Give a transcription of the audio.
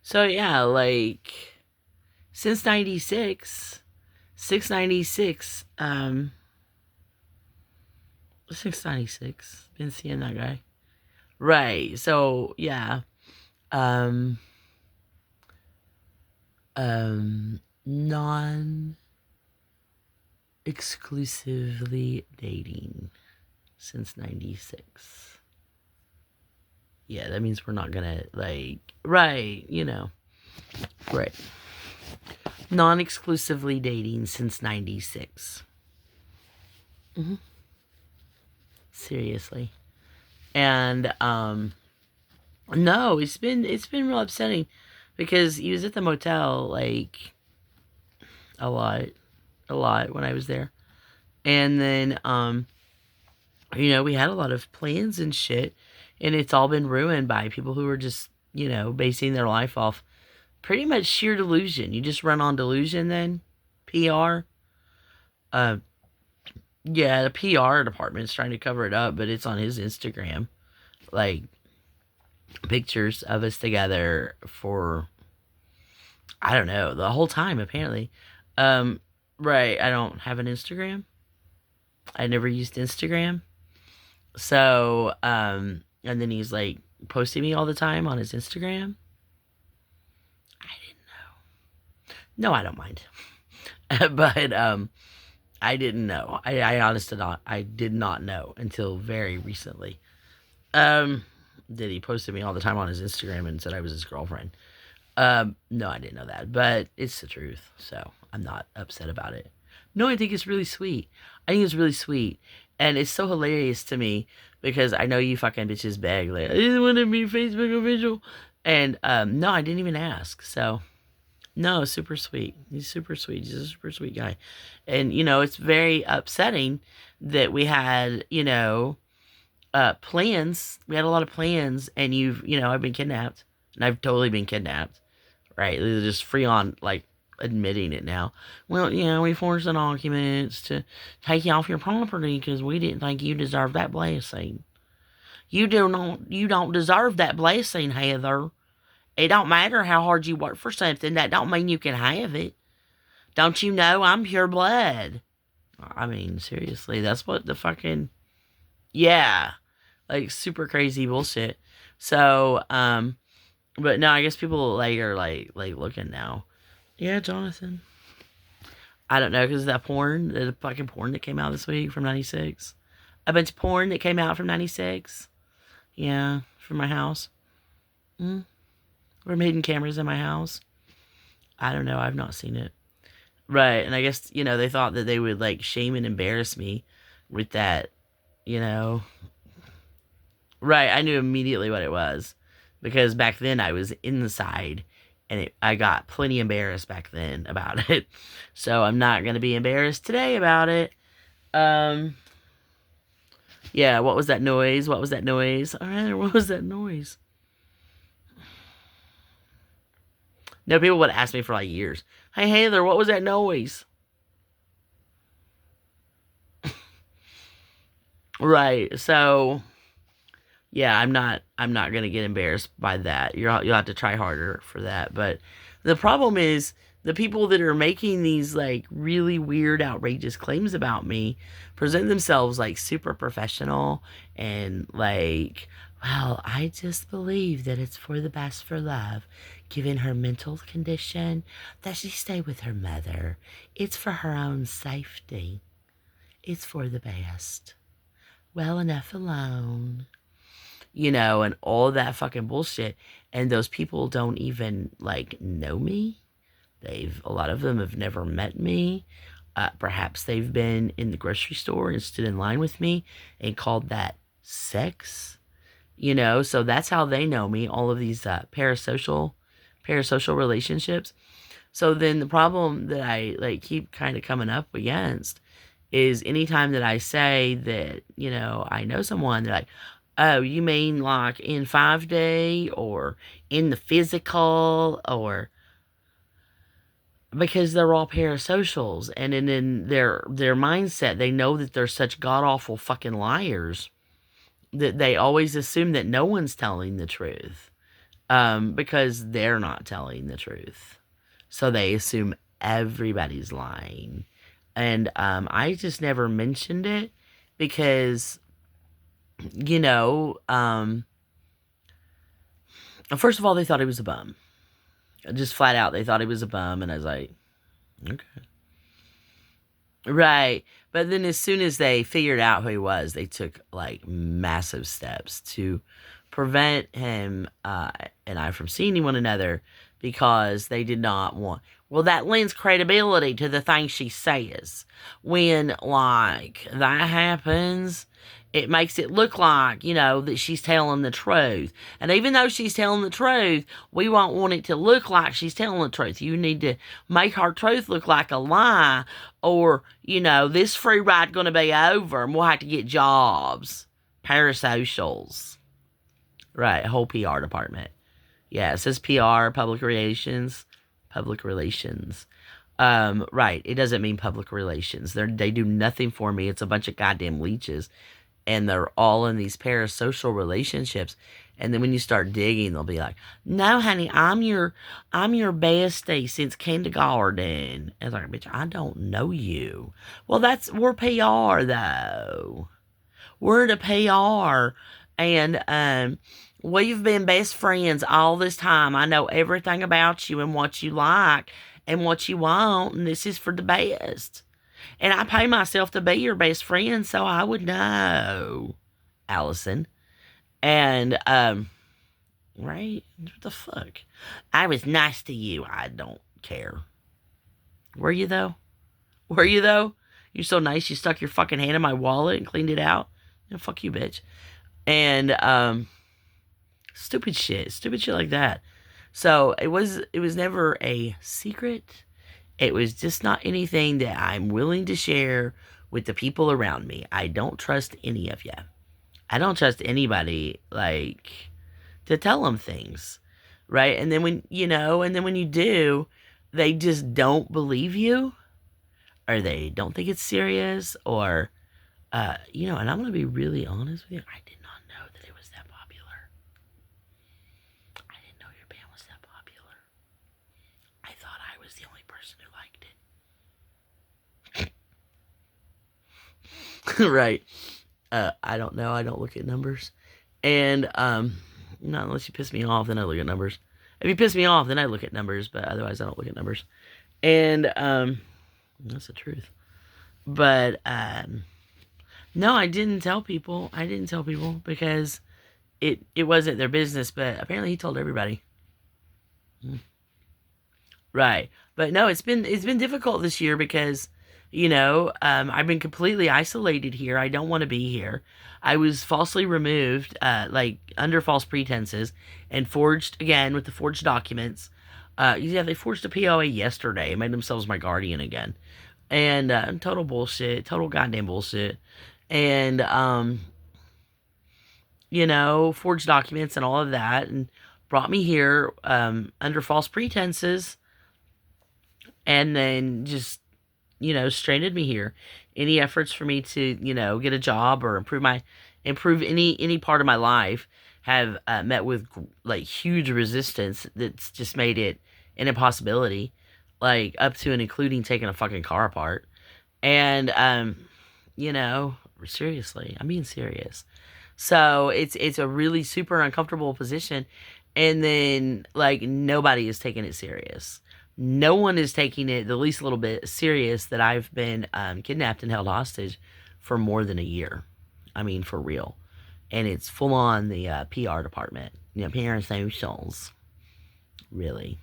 So yeah, like since 96, 696, 696. Been seeing that guy. Right. So yeah. Um non exclusively dating since 96. Yeah, that means we're not gonna like right, Right. Non exclusively dating since 96. Mm-hmm. Seriously. And no, it's been real upsetting because he was at the motel like a lot, a lot when I was there. And then we had a lot of plans and shit, and it's all been ruined by people who are just, basing their life off pretty much sheer delusion. You just run on delusion then. PR. Uh yeah, the PR department's trying to cover it up, but it's on his Instagram. Like pictures of us together for I don't know, the whole time apparently. Um right, I don't have an Instagram. I never used Instagram. So, and then he's like posting me all the time on his Instagram. I didn't know. No, I don't mind. But I didn't know. I honestly not. I did not know until very recently. Um, that he posted me all the time on his Instagram and said I was his girlfriend. No, I didn't know that, but it's the truth, so I'm not upset about it. No, I think it's really sweet. I think it's really sweet, and it's so hilarious to me because I know you fucking bitches beg like I just want to be Facebook official, and no, I didn't even ask. So no, super sweet. He's super sweet. He's a super sweet guy, and it's very upsetting that we had plans. We had a lot of plans, and I've been kidnapped, and I've totally been kidnapped. Right? They're just free on like admitting it now. Well, we forged the documents to take you off your property because we didn't think you deserved that blessing. You don't deserve that blessing, Heather. It don't matter how hard you work for something. That don't mean you can have it. Don't you know I'm pure blood? I mean, seriously, that's what the fucking yeah, like super crazy bullshit. So, but no, I guess people like are like looking now. Yeah, Jonathan. I don't know because that porn, the fucking porn that came out this week from '96. A bunch of porn that came out from '96. Yeah, from my house. Mm. We're hidden cameras in my house. I don't know. I've not seen it. Right, and I guess they thought that they would like shame and embarrass me with that. You know. Right, I knew immediately what it was because back then I was inside and I got plenty embarrassed back then about it. So I'm not going to be embarrassed today about it. Um yeah, what was that noise? What was that noise? All right, what was that noise? No, people would ask me for like years. Hey Heather, what was that noise? Right. So, yeah, I'm not going to get embarrassed by that. You'll have to try harder for that. But the problem is the people that are making these like really weird outrageous claims about me present themselves like super professional and like, well, I just believe that it's for the best for love, given her mental condition, that she stay with her mother. It's for her own safety. It's for the best. Well enough alone, and all that fucking bullshit. And those people don't even like know me. A lot of them have never met me. Perhaps they've been in the grocery store and stood in line with me and called that sex. So that's how they know me. All of these parasocial relationships. So then the problem that I like keep kind of coming up against is anytime that I say that, I know someone, they're like, oh, you mean like in 5D or in the physical or because they're all parasocials and in their mindset they know that they're such god awful fucking liars that they always assume that no one's telling the truth. because they're not telling the truth. So they assume everybody's lying. And I just never mentioned it because, you know, first of all, they thought he was a bum. Just flat out, they thought he was a bum. And I was like, okay. Right. But then as soon as they figured out who he was, they took like massive steps to prevent him and I from seeing one another because they did not want. Well, that lends credibility to the things she says. When like that happens, it makes it look like, that she's telling the truth. And even though she's telling the truth, we won't want it to look like she's telling the truth. You need to make her truth look like a lie, or, this free ride going to be over and we'll have to get jobs. Parasocials. Right, whole PR department. Yeah, it says PR, public relations. Public relations. Right, it doesn't mean public relations. They do nothing for me. It's a bunch of goddamn leeches. And they're all in these parasocial relationships. And then when you start digging, they'll be like, "No, honey, I'm your bestie since kindergarten." And it's like, "Bitch, I don't know you." Well, we're PR though. We're the PR, and we've been best friends all this time. I know everything about you and what you like and what you want, and this is for the best. And I pay myself to be your best friend, so I would know, Allison. And, right? What the fuck? I was nice to you. I don't care. Were you, though? Were you, though? You're so nice, you stuck your fucking hand in my wallet and cleaned it out? Fuck you, bitch. And, stupid shit like that. So, it was never a secret. It was just not anything that I'm willing to share with the people around me. I don't trust any of you. I don't trust anybody, to tell them things, right? And then when you do, they just don't believe you, or they don't think it's serious, or, and I'm going to be really honest with you. I did not know that it was that popular. I didn't know your band was that popular. I thought I was the only person who liked it. Right. I don't know. I don't look at numbers. And, not unless you piss me off, then I look at numbers. If you piss me off, then I look at numbers, but otherwise I don't look at numbers. And, that's the truth. But, no, I didn't tell people. Because it wasn't their business, but apparently he told everybody. Right. But no, it's been difficult this year because, I've been completely isolated here. I don't want to be here. I was falsely removed, under false pretenses, and forged again with the forged documents. Yeah, they forged a POA yesterday, made themselves my guardian again, and total bullshit, total goddamn bullshit, and forged documents and all of that, and brought me here under false pretenses, and then just stranded me here. Any efforts for me to, get a job or improve any part of my life have met with huge resistance. That's just made it an impossibility, up to and including taking a fucking car apart. And seriously, I'm being serious. So it's a really super uncomfortable position, and then nobody is taking it serious. No one is taking it the least little bit serious that I've been kidnapped and held hostage for more than a year. I mean, for real. And it's full on the PR department. PR and socials. Really.